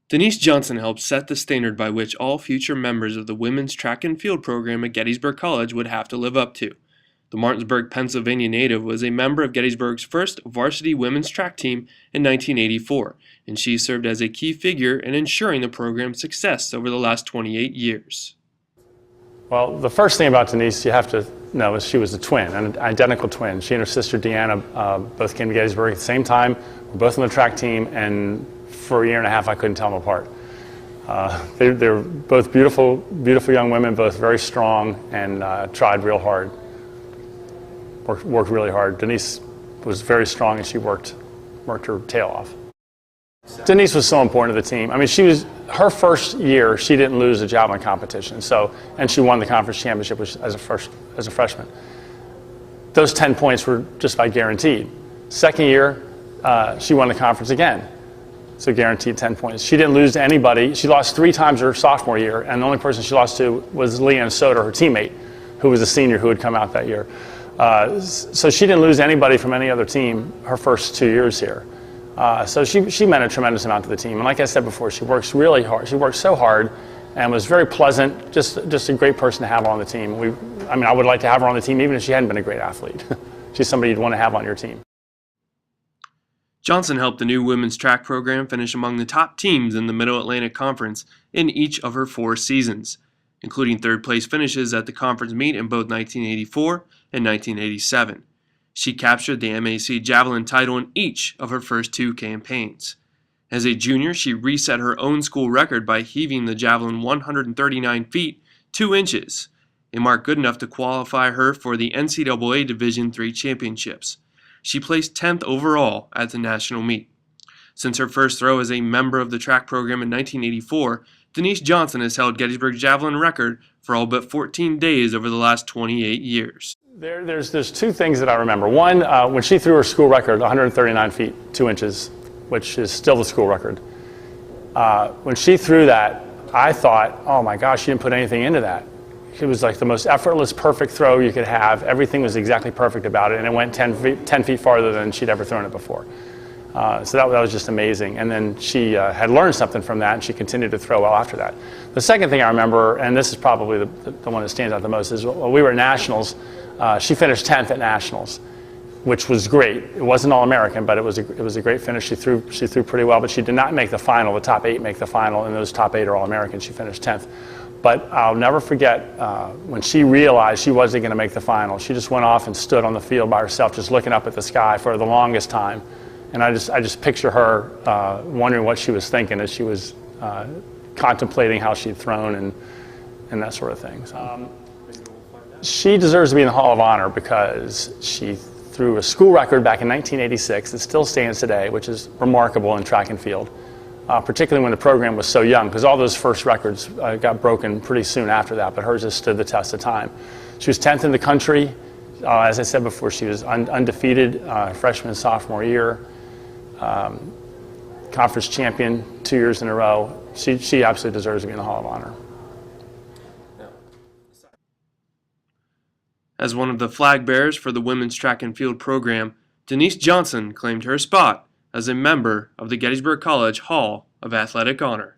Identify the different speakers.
Speaker 1: Denise Johnson helped set the standard by which all future members of the women's track and field program at Gettysburg College would have to live up to. The Martinsburg, Pennsylvania native was a member of Gettysburg's first varsity women's track team in 1984, and she served as a key figure in ensuring the program's success over the last 28 years.
Speaker 2: Well, the first thing about Denise you have to know is she was a twin, an identical twin. She and her sister Deanna both came to Gettysburg at the same time. We're both on the track team, and for a year and a half I couldn't tell them apart. They're both beautiful young women, both very strong, and tried real hard. Worked really hard. Denise was very strong, and she worked her tail off. Denise was so important to the team. I mean, her first year, she didn't lose a javelin competition, and she won the conference championship as a freshman. Those 10 points were just by guaranteed. Second year, she won the conference again, so guaranteed 10 points. She didn't lose to anybody. She lost 3 times her sophomore year, and the only person she lost to was Leanne Soder, her teammate, who was a senior who had come out that year. So she didn't lose anybody from any other team her first 2 years here. So she meant a tremendous amount to the team. And like I said before, she works really hard. She worked so hard and was very pleasant, just a great person to have on the team. I would like to have her on the team even if she hadn't been a great athlete. She's somebody you'd want to have on your team.
Speaker 1: Johnson helped the new women's track program finish among the top teams in the Middle Atlantic Conference in each of her 4 seasons, including third-place finishes at the conference meet in both 1984 and 1987. She captured the MAC javelin title in each of her first 2 campaigns. As a junior, she reset her own school record by heaving the javelin 139 feet 2 inches, a mark good enough to qualify her for the NCAA Division III Championships. She placed 10th overall at the national meet. Since her first throw as a member of the track program in 1984, Denise Johnson has held Gettysburg's javelin record for all but 14 days over the last 28 years.
Speaker 2: There's 2 things that I remember. One, when she threw her school record, 139 feet 2 inches, which is still the school record. When she threw that, I thought, oh my gosh, she didn't put anything into that. It was like the most effortless, perfect throw you could have. Everything was exactly perfect about it, and it went 10 feet farther than she'd ever thrown it before. So that was just amazing. And then she had learned something from that, and she continued to throw well after that. The second thing I remember, and this is probably the one that stands out the most, is when we were at Nationals. She finished 10th at Nationals, which was great. It wasn't All-American, but it was a great finish. She threw pretty well, but she did not make the final. The top 8 make the final, and those top 8 are All-American. She finished 10th. But I'll never forget when she realized she wasn't going to make the final. She just went off and stood on the field by herself, just looking up at the sky for the longest time. And I just picture her wondering what she was thinking as she was contemplating how she'd thrown and that sort of thing. So, she deserves to be in the Hall of Honor because she threw a school record back in 1986 that still stands today, which is remarkable in track and field, particularly when the program was so young, because all those first records got broken pretty soon after that, but hers just stood the test of time. She was 10th in the country. As I said before, she was undefeated freshman and sophomore year, conference champion 2 years in a row. She absolutely deserves to be in the Hall of Honor.
Speaker 1: As one of the flag bearers for the women's track and field program, Denise Johnson claimed her spot as a member of the Gettysburg College Hall of Athletic Honor.